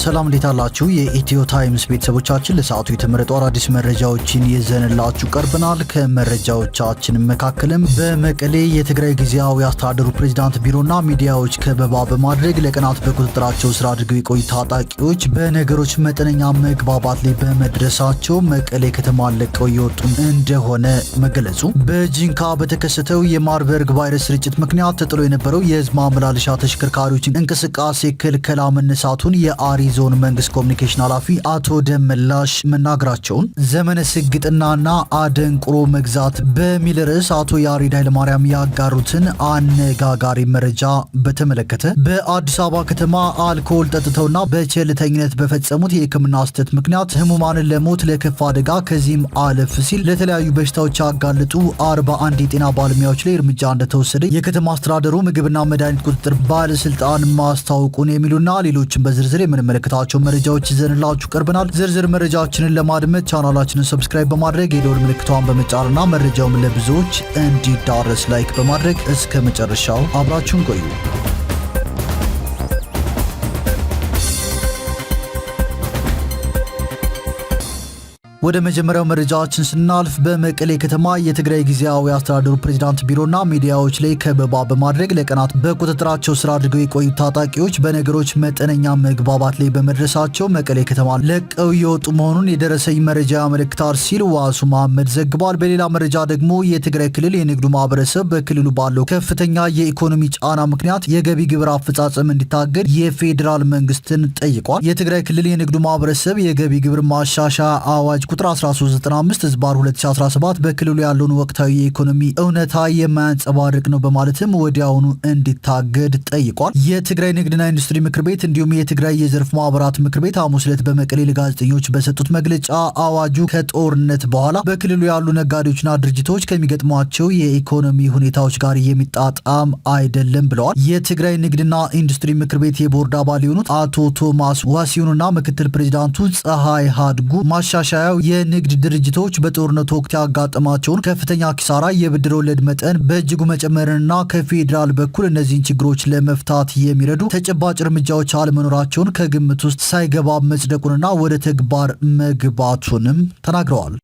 ሰላም እንዴት አላችሁ? የኢትዮ ታይምስ ቤተሰቦቻችን ለሰዓቱ የተመረጡ አዳዲስ መረጃዎችን ይዘንላችሁ ቀርበናል። ከመረጃዎቻችን መካከልም በመቀሌ የትግራይ ጊዜያዊ አስተዳደሩ ፕሬዝዳንት ቢሮና ሚዲያዎች ከበባ በማድረግ ለቀናት በቁጥጥራቸው ስር አድርገው የቆዩ ታጣቂዎች በነገሮች መጠነኛ መግባባት ላይ በመድረሳቸው መቀሌ ከተማ ለቀው እየወጡ እንደሆነ መገለጹ፣ በጂንካ በተከሰተው የማርበርግ ቫይረስ ስርጭት ምክንያት ተጥሎ የነበረው የህዝብ ማመላለሻ ተሽከርካሪዎችን እንቅስቃሴ ክልከላ መነሳቱን የአሪ ዞን መንግስት ኮሚኒኬሽን ኃላፊ አቶ ደመላሽ መናገራቸውን፣ ዘመነ ስግጥናና አደንቁሮ መግዛት በሚል ርዕስ አቶ ያሬድ ኃይለማርያም ያጋሩትን አነጋጋሪ መረጃ በተመለከተ፣ በአዲስ አበባ ከተማ አልኮል ጠጥተውና በቸልተኝነት በፈጸሙት የሕክምና ስህተት ምክንያት ህሙማንን ለሞት ለከፋ አደጋ ከዚህም አለፍ ሲል ለተለያዩ በሽታዎች ያጋለጡ 41 የጤና ባለሙያዎች ላይ እርምጃ እንደተወሰደ የከተማ አስተዳደሩ ምግብና መድኃኒት ቁጥጥር ባለስልጣን ማስታወቁን የሚሉና ሌሎችን በዝርዝር የምንመለከታቸው መረጃዎች ይዘንላችሁ ቀርበናል። ዝርዝር መረጃችንን ለማድመጥ ቻናላችንን ሰብስክራይብ በማድረግ የደወል ምልክቷን በመጫንና መረጃውን ለብዙዎች እንዲዳረስ ላይክ በማድረግ እስከ መጨረሻው አብራችሁን ቆዩ። ወደ መጀመሪያው መረጃችን ስናልፍ በመቀሌ ከተማ የትግራይ ጊዜያዊ አስተዳደሩ ፕሬዝዳንት ቢሮና ሚዲያዎች ላይ ከበባ በማድረግ ለቀናት በቁጥጥራቸው ስር አድርገው የቆዩ ታጣቂዎች በነገሮች መጠነኛ መግባባት ላይ በመድረሳቸው መቀሌ ከተማ ለቀው እየወጡ መሆኑን የደረሰኝ መረጃ ያመለክታል ሲል ዋሱ መሐመድ ዘግቧል። በሌላ መረጃ ደግሞ የትግራይ ክልል የንግዱ ማህበረሰብ በክልሉ ባለው ከፍተኛ የኢኮኖሚ ጫና ምክንያት የገቢ ግብር አፈጻጸም እንዲታገድ የፌዴራል መንግስትን ጠይቋል። የትግራይ ክልል የንግዱ ማህበረሰብ የገቢ ግብር ማሻሻያ አዋጅ ቁጥር 1395 ህዝባር 2017 በክልሉ ያለውን ወቅታዊ የኢኮኖሚ እውነታ የማያንጸባርቅ ነው በማለትም ወዲያውኑ እንዲታገድ ጠይቋል። የትግራይ ንግድና ኢንዱስትሪ ምክር ቤት እንዲሁም የትግራይ የዘርፍ ማህበራት ምክር ቤት ሐሙስ ዕለት በመቀሌ ለጋዜጠኞች በሰጡት መግለጫ አዋጁ ከጦርነት በኋላ በክልሉ ያሉ ነጋዴዎችና ድርጅቶች ከሚገጥሟቸው የኢኮኖሚ ሁኔታዎች ጋር የሚጣጣም አይደለም ብለዋል። የትግራይ ንግድና ኢንዱስትሪ ምክር ቤት የቦርድ አባል የሆኑት አቶ ቶማስ ዋሲዩንና ምክትል ፕሬዚዳንቱ ፀሐይ ሃድጉ ማሻሻያው የንግድ ድርጅቶች በጦርነቱ ወቅት ያጋጠማቸውን ከፍተኛ ኪሳራ፣ የብድር ወለድ መጠን በእጅጉ መጨመርንና ከፌዴራል በኩል እነዚህን ችግሮች ለመፍታት የሚረዱ ተጨባጭ እርምጃዎች አለመኖራቸውን ከግምት ውስጥ ሳይገባ መጽደቁንና ወደ ተግባር መግባቱንም ተናግረዋል።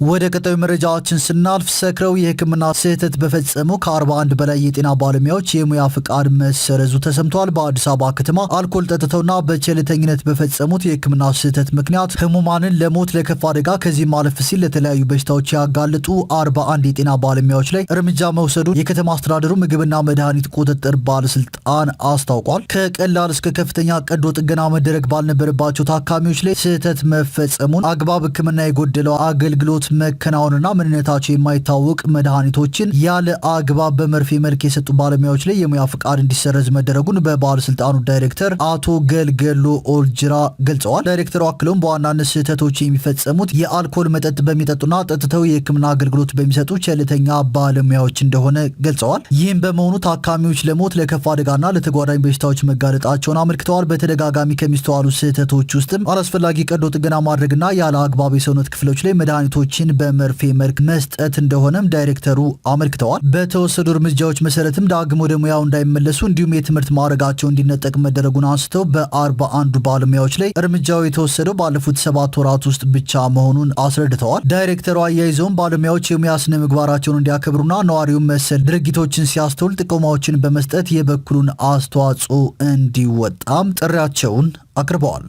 ወደ ቀጣዩ መረጃዎችን ስናልፍ ሰክረው የሕክምና ስህተት በፈጸሙ ከ41 በላይ የጤና ባለሙያዎች የሙያ ፍቃድ መሰረዙ ተሰምቷል። በአዲስ አበባ ከተማ አልኮል ጠጥተውና በቸልተኝነት በፈጸሙት የሕክምና ስህተት ምክንያት ህሙማንን ለሞት ለከፋ አደጋ ከዚህም አለፍ ሲል ለተለያዩ በሽታዎች ያጋለጡ 41 የጤና ባለሙያዎች ላይ እርምጃ መውሰዱን የከተማ አስተዳደሩ ምግብና መድኃኒት ቁጥጥር ባለስልጣን አስታውቋል። ከቀላል እስከ ከፍተኛ ቀዶ ጥገና መደረግ ባልነበረባቸው ታካሚዎች ላይ ስህተት መፈጸሙን፣ አግባብ ሕክምና የጎደለው አገልግሎት መከናወንና ምንነታቸው የማይታወቅ መድኃኒቶችን ያለ አግባብ በመርፌ መልክ የሰጡ ባለሙያዎች ላይ የሙያ ፍቃድ እንዲሰረዝ መደረጉን በባለስልጣኑ ዳይሬክተር አቶ ገልገሎ ኦልጅራ ገልጸዋል። ዳይሬክተሩ አክለውም በዋናነት ስህተቶች የሚፈጸሙት የአልኮል መጠጥ በሚጠጡና ጠጥተው የህክምና አገልግሎት በሚሰጡ ቸልተኛ ባለሙያዎች እንደሆነ ገልጸዋል። ይህም በመሆኑ ታካሚዎች ለሞት ለከፋ አደጋና ለተጓዳኝ በሽታዎች መጋለጣቸውን አመልክተዋል። በተደጋጋሚ ከሚስተዋሉ ስህተቶች ውስጥም አላስፈላጊ ቀዶ ጥገና ማድረግና ያለ አግባብ የሰውነት ክፍሎች ላይ መድኃኒቶች በመርፌ መልክ መስጠት እንደሆነም ዳይሬክተሩ አመልክተዋል። በተወሰዱ እርምጃዎች መሰረትም ዳግም ወደ ሙያው እንዳይመለሱ እንዲሁም የትምህርት ማዕረጋቸው እንዲነጠቅ መደረጉን አንስተው በ41 ባለሙያዎች ላይ እርምጃው የተወሰደው ባለፉት 7 ወራት ውስጥ ብቻ መሆኑን አስረድተዋል። ዳይሬክተሩ አያይዘውም ባለሙያዎች የሙያ ስነ ምግባራቸውን እንዲያከብሩና ነዋሪውን መሰል ድርጊቶችን ሲያስተውል ጥቆማዎችን በመስጠት የበኩሉን አስተዋጽኦ እንዲወጣም ጥሪያቸውን አቅርበዋል።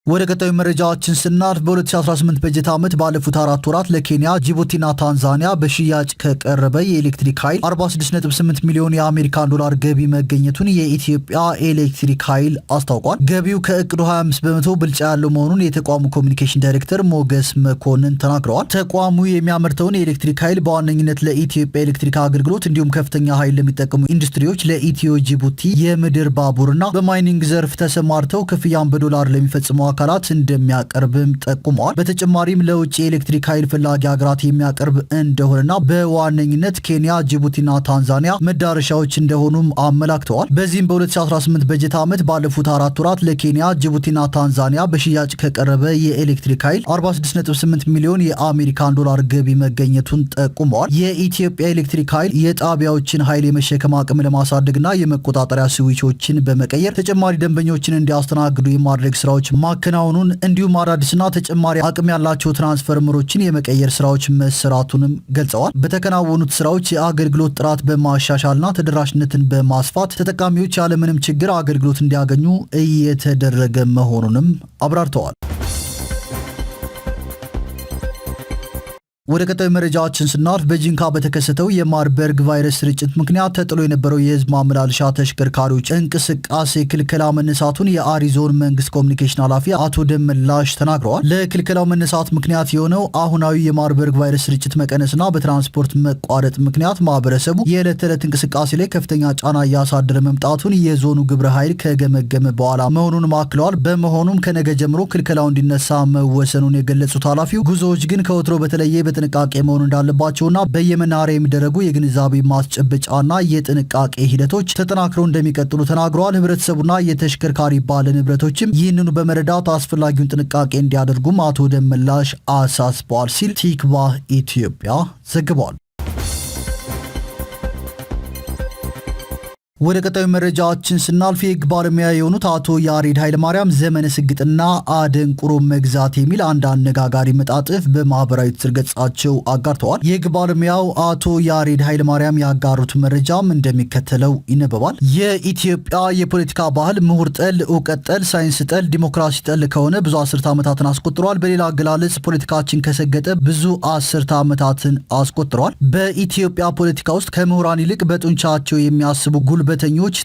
ወደ ቀጣዩ መረጃዎችን ስናልፍ በ2018 በጀት ዓመት ባለፉት 4 ወራት ለኬንያ፣ ጅቡቲና ታንዛኒያ በሽያጭ ከቀረበ የኤሌክትሪክ ኃይል 46.8 ሚሊዮን የአሜሪካን ዶላር ገቢ መገኘቱን የኢትዮጵያ ኤሌክትሪክ ኃይል አስታውቋል። ገቢው ከእቅዱ 25 በመቶ ብልጫ ያለው መሆኑን የተቋሙ ኮሚኒኬሽን ዳይሬክተር ሞገስ መኮንን ተናግረዋል። ተቋሙ የሚያመርተውን የኤሌክትሪክ ኃይል በዋነኝነት ለኢትዮጵያ ኤሌክትሪክ አገልግሎት እንዲሁም ከፍተኛ ኃይል ለሚጠቀሙ ኢንዱስትሪዎች፣ ለኢትዮ ጅቡቲ የምድር ባቡርና በማይኒንግ ዘርፍ ተሰማርተው ክፍያን በዶላር ለሚፈጽሙ አካላት እንደሚያቀርብም ጠቁመዋል። በተጨማሪም ለውጭ የኤሌክትሪክ ኃይል ፈላጊ ሀገራት የሚያቀርብ እንደሆነና በዋነኝነት ኬንያ፣ ጅቡቲና ታንዛኒያ መዳረሻዎች እንደሆኑም አመላክተዋል። በዚህም በ2018 በጀት ዓመት ባለፉት 4 ወራት ለኬንያ፣ ጅቡቲና ታንዛኒያ በሽያጭ ከቀረበ የኤሌክትሪክ ኃይል 46.8 ሚሊዮን የአሜሪካን ዶላር ገቢ መገኘቱን ጠቁመዋል። የኢትዮጵያ ኤሌክትሪክ ኃይል የጣቢያዎችን ኃይል የመሸከም አቅም ለማሳደግና የመቆጣጠሪያ ስዊቾችን በመቀየር ተጨማሪ ደንበኞችን እንዲያስተናግዱ የማድረግ ስራዎች ማከናወኑን እንዲሁም አዳዲስና ተጨማሪ አቅም ያላቸው ትራንስፈርመሮችን የመቀየር ስራዎች መሰራቱንም ገልጸዋል። በተከናወኑት ስራዎች የአገልግሎት ጥራት በማሻሻልና ተደራሽነትን በማስፋት ተጠቃሚዎች ያለምንም ችግር አገልግሎት እንዲያገኙ እየተደረገ መሆኑንም አብራርተዋል። ወደ ቀጣዩ መረጃችን ስናልፍ በጂንካ በተከሰተው የማርበርግ ቫይረስ ስርጭት ምክንያት ተጥሎ የነበረው የህዝብ ማመላለሻ ተሽከርካሪዎች እንቅስቃሴ ክልከላ መነሳቱን የአሪዞን መንግስት ኮሚኒኬሽን ኃላፊ አቶ ደመላሽ ተናግረዋል። ለክልከላው መነሳት ምክንያት የሆነው አሁናዊ የማርበርግ ቫይረስ ስርጭት መቀነስና በትራንስፖርት መቋረጥ ምክንያት ማህበረሰቡ የዕለት ተዕለት እንቅስቃሴ ላይ ከፍተኛ ጫና እያሳደረ መምጣቱን የዞኑ ግብረ ኃይል ከገመገመ በኋላ መሆኑን አክለዋል። በመሆኑም ከነገ ጀምሮ ክልከላው እንዲነሳ መወሰኑን የገለጹት ኃላፊው ጉዞዎች ግን ከወትሮ በተለየ ጥንቃቄ መሆን እንዳለባቸውና በየመናሪያ የሚደረጉ የግንዛቤ ማስጨበጫና የጥንቃቄ ሂደቶች ተጠናክረው እንደሚቀጥሉ ተናግረዋል። ህብረተሰቡና የተሽከርካሪ ባለ ንብረቶችም ይህንኑ በመረዳት አስፈላጊውን ጥንቃቄ እንዲያደርጉም አቶ ደመላሽ አሳስበዋል ሲል ቲክቫህ ኢትዮጵያ ዘግቧል። ወደ ቀጣዩ መረጃችን ስናልፍ የህግ ባለሙያ የሆኑት አቶ ያሬድ ኃይለማርያም ዘመነ ስግጥና አደንቁሮ መግዛት የሚል አንድ አነጋጋሪ መጣጥፍ በማህበራዊ ትስስር ገጻቸው አጋርተዋል። የህግ ባለሙያው አቶ ያሬድ ኃይለማርያም ያጋሩት መረጃም እንደሚከተለው ይነበባል። የኢትዮጵያ የፖለቲካ ባህል ምሁር ጠል፣ እውቀት ጠል፣ ሳይንስ ጠል፣ ዲሞክራሲ ጠል ከሆነ ብዙ አስርተ ዓመታትን አስቆጥሯል። በሌላ አገላለጽ ፖለቲካችን ከሰገጠ ብዙ አስርተ ዓመታትን አስቆጥሯል። በኢትዮጵያ ፖለቲካ ውስጥ ከምሁራን ይልቅ በጡንቻቸው የሚያስቡ ጉልበተኞች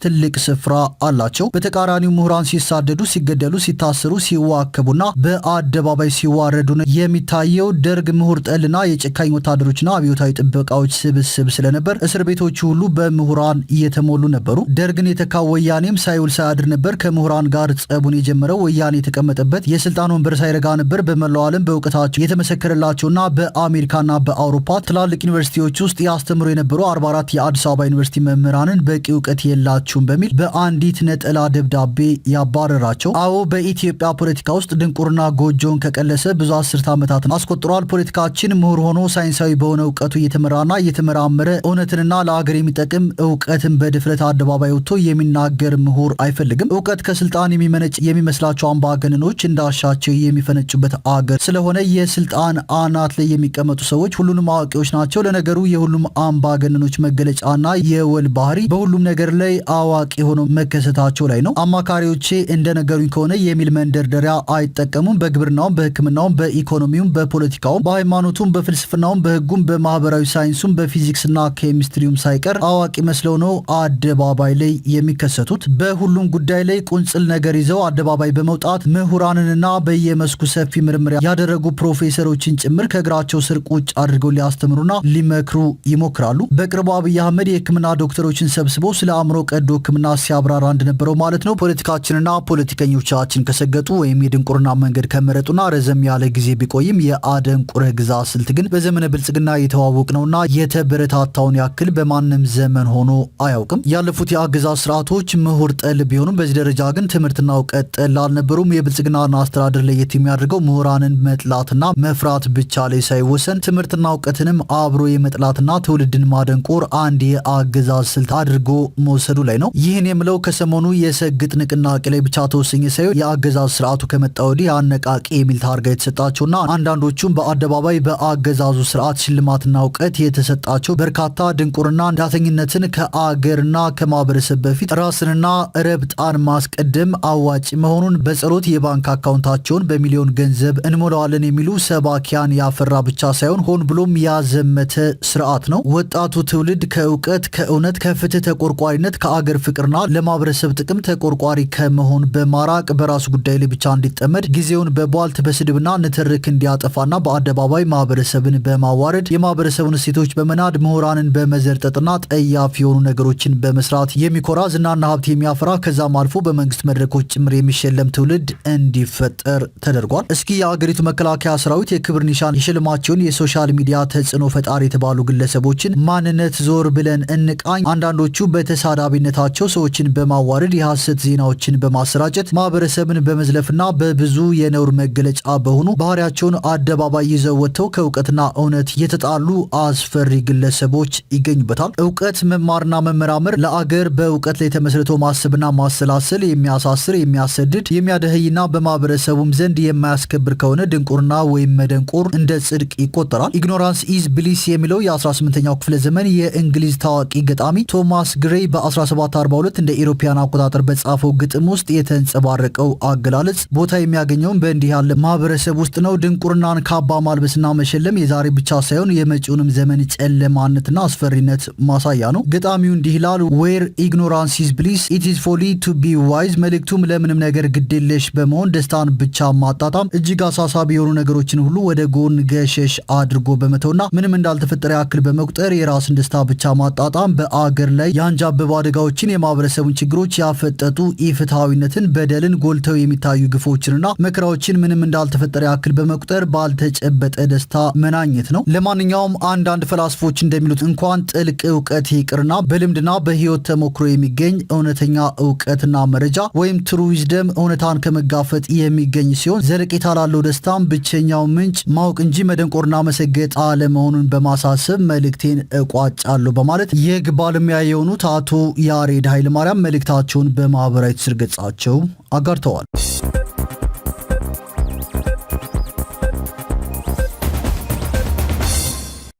ትልቅ ስፍራ አላቸው። በተቃራኒው ምሁራን ሲሳደዱ፣ ሲገደሉ፣ ሲታሰሩ፣ ሲዋከቡና በአደባባይ ሲዋረዱ የሚታየው ደርግ ምሁር ጠልና የጨካኝ ወታደሮችና አብዮታዊ ጥበቃዎች ስብስብ ስለነበር እስር ቤቶቹ ሁሉ በምሁራን እየተሞሉ ነበሩ። ደርግን የተካው ወያኔም ሳይውል ሳያድር ነበር ከምሁራን ጋር ጸቡን የጀመረው። ወያኔ የተቀመጠበት የስልጣን ወንበር ሳይረጋ ነበር በመላው ዓለም በእውቀታቸው የተመሰከረላቸውና በአሜሪካና በአውሮፓ ትላልቅ ዩኒቨርሲቲዎች ውስጥ ያስተምሩ የነበሩ 44 የአዲስ አበባ ዩኒቨርሲቲ መምህራንን በቂ እውቀት የላችሁም በሚል በአንዲት ነጠላ ደብዳቤ ያባረራቸው። አዎ በኢትዮጵያ ፖለቲካ ውስጥ ድንቁርና ጎጆውን ከቀለሰ ብዙ አስርተ ዓመታትን አስቆጥሯል። ፖለቲካችን ምሁር ሆኖ ሳይንሳዊ በሆነ እውቀቱ እየተመራና እየተመራመረ እውነትንና ለአገር የሚጠቅም እውቀትን በድፍረት አደባባይ ወጥቶ የሚናገር ምሁር አይፈልግም። እውቀት ከስልጣን የሚመነጭ የሚመስላቸው አምባገነኖች እንዳሻቸው የሚፈነጩበት አገር ስለሆነ የስልጣን አናት ላይ የሚቀመጡ ሰዎች ሁሉንም አዋቂዎች ናቸው። ለነገሩ የሁሉም አምባገነኖች መገለጫና የወል ባህሪ በሁሉም ነገር ላይ አዋቂ ሆኖ መከሰታቸው ላይ ነው። አማካሪዎቼ እንደነገሩኝ ከሆነ የሚል መንደርደሪያ አይጠቀሙም። በግብርናውም፣ በሕክምናውም፣ በኢኮኖሚውም፣ በፖለቲካውም፣ በሃይማኖቱም፣ በፍልስፍናውም፣ በህጉም፣ በማህበራዊ ሳይንሱም፣ በፊዚክስና ኬሚስትሪውም ሳይቀር አዋቂ መስለው ነው አደባባይ ላይ የሚከሰቱት። በሁሉም ጉዳይ ላይ ቁንጽል ነገር ይዘው አደባባይ በመውጣት ምሁራንንና በየመስኩ ሰፊ ምርምር ያደረጉ ፕሮፌሰሮችን ጭምር ከእግራቸው ስር ቁጭ አድርገው ሊያስተምሩና ሊመክሩ ይሞክራሉ። በቅርቡ አብይ አህመድ የሕክምና ዶክተሮችን ሰብስቦ ስለ አእምሮ ቀዶ ሕክምና ሲያብራራ እንደነበረው ማለት ነው። ፖለቲካችንና ፖለቲከኞቻችን ከሰገጡ ወይም የድንቁርና መንገድ ከመረጡና ረዘም ያለ ጊዜ ቢቆይም የአደንቁረ ግዛ ስልት ግን በዘመነ ብልጽግና የተዋወቅ ነውና የተበረታታውን ያክል በማንም ዘመን ሆኖ አያውቅም። ያለፉት የአገዛዝ ስርዓቶች ምሁር ጠል ቢሆኑም በዚህ ደረጃ ግን ትምህርትና እውቀት ጠል አልነበሩም። የብልጽግናና አስተዳደር ለየት የሚያደርገው ምሁራንን መጥላትና መፍራት ብቻ ላይ ሳይወሰን ትምህርትና እውቀትንም አብሮ የመጥላትና ትውልድን ማደንቆር አንድ የአገዛዝ ስልት አድርጎ መውሰዱ ላይ ነው። ይህን የምለው ከሰሞኑ የሰግጥ ንቅናቄ ላይ ብቻ ተወሰኘ ሳይሆን የአገዛዝ ስርዓቱ ከመጣ ወዲህ አነቃቂ የሚል ታርጋ የተሰጣቸውና አንዳንዶቹም በአደባባይ በአገዛዙ ስርዓት ሽልማትና እውቀት የተሰጣቸው በርካታ ድንቁርና ዳተኝነትን ከአገርና ከማህበረሰብ በፊት ራስንና ረብጣን ማስቀደም አዋጭ መሆኑን በጸሎት የባንክ አካውንታቸውን በሚሊዮን ገንዘብ እንሞላዋለን የሚሉ ሰባኪያን ያፈራ ብቻ ሳይሆን ሆን ብሎም ያዘመተ ስርዓት ነው። ወጣቱ ትውልድ ከእውቀት፣ ከእውነት፣ ከፍትህ ተቆርቋሪ ተግባራዊነት ከአገር ፍቅርና ለማህበረሰብ ጥቅም ተቆርቋሪ ከመሆን በማራቅ በራሱ ጉዳይ ላይ ብቻ እንዲጠመድ ጊዜውን በቧልት በስድብና ንትርክ እንዲያጠፋና በአደባባይ ማህበረሰብን በማዋረድ የማህበረሰቡን እሴቶች በመናድ ምሁራንን በመዘርጠጥና ጠያፍ የሆኑ ነገሮችን በመስራት የሚኮራ ዝናና ሀብት የሚያፈራ ከዛም አልፎ በመንግስት መድረኮች ጭምር የሚሸለም ትውልድ እንዲፈጠር ተደርጓል። እስኪ የአገሪቱ መከላከያ ሰራዊት የክብር ኒሻን የሽልማቸውን የሶሻል ሚዲያ ተጽዕኖ ፈጣሪ የተባሉ ግለሰቦችን ማንነት ዞር ብለን እንቃኝ። አንዳንዶቹ በተሳዳቢነታቸው ሰዎችን በማዋረድ የሐሰት ዜናዎችን በማሰራጨት ማህበረሰብን በመዝለፍና በብዙ የነውር መገለጫ በሆኑ ባህሪያቸውን አደባባይ ይዘው ወጥተው ከእውቀትና እውነት የተጣሉ አስፈሪ ግለሰቦች ይገኙበታል። እውቀት መማርና መመራመር ለአገር በእውቀት ላይ ተመስርቶ ማሰብና ማሰላሰል የሚያሳስር፣ የሚያሰድድ፣ የሚያደህይና በማህበረሰቡም ዘንድ የማያስከብር ከሆነ ድንቁርና ወይም መደንቆር እንደ ጽድቅ ይቆጠራል። ኢግኖራንስ ኢዝ ብሊስ የሚለው የ18ኛው ክፍለ ዘመን የእንግሊዝ ታዋቂ ገጣሚ ቶማስ ግሬይ በ1742 እንደ ኢሮፓያን አቆጣጠር በጻፈው ግጥም ውስጥ የተንጸባረቀው አገላለጽ ቦታ የሚያገኘውን በእንዲህ ያለ ማህበረሰብ ውስጥ ነው። ድንቁርናን ካባ ማልበስና መሸለም የዛሬ ብቻ ሳይሆን የመጪውንም ዘመን ጨለማነትና አስፈሪነት ማሳያ ነው። ገጣሚው እንዲህ ይላል: ዌር ኢግኖራንስ ኢዝ ብሊስ ኢት ኢዝ ፎሊ ቱ ቢ ዋይዝ። መልእክቱም ለምንም ነገር ግዴለሽ በመሆን ደስታን ብቻ ማጣጣም፣ እጅግ አሳሳቢ የሆኑ ነገሮችን ሁሉ ወደ ጎን ገሸሽ አድርጎ በመተውና ምንም እንዳልተፈጠረ ያክል በመቁጠር የራስን ደስታ ብቻ ማጣጣም በአገር ላይ ያንጃበቡ አደጋዎችን፣ የማህበረሰቡን ችግሮች ያፈጠጡ ኢፍትሐዊነትን፣ በደልን፣ ጎልተው የሚታዩ ግፎችንና መከራዎችን ምንም እንዳልተፈጠረ ያክል በመቁጠር ባልተጨበጠ ደስታ መናኘት ነው። ለማንኛውም አንዳንድ ፈላስፎች እንደሚሉት እንኳን ጥልቅ እውቀት ይቅርና በልምድና በህይወት ተሞክሮ የሚገኝ እውነተኛ እውቀትና መረጃ ወይም ትሩ ዊዝደም እውነታን ከመጋፈጥ የሚገኝ ሲሆን ዘለቄታ ላለው ደስታም ብቸኛው ምንጭ ማወቅ እንጂ መደንቆርና መሰገጥ አለመሆኑን በማሳሰብ መልእክቴን እቋጫለሁ በማለት የህግ ባለሙያ የሆኑት አቶ ያሬድ ኃይለማርያም መልእክታቸውን በማህበራዊ ትስስር ገጻቸው አጋርተዋል።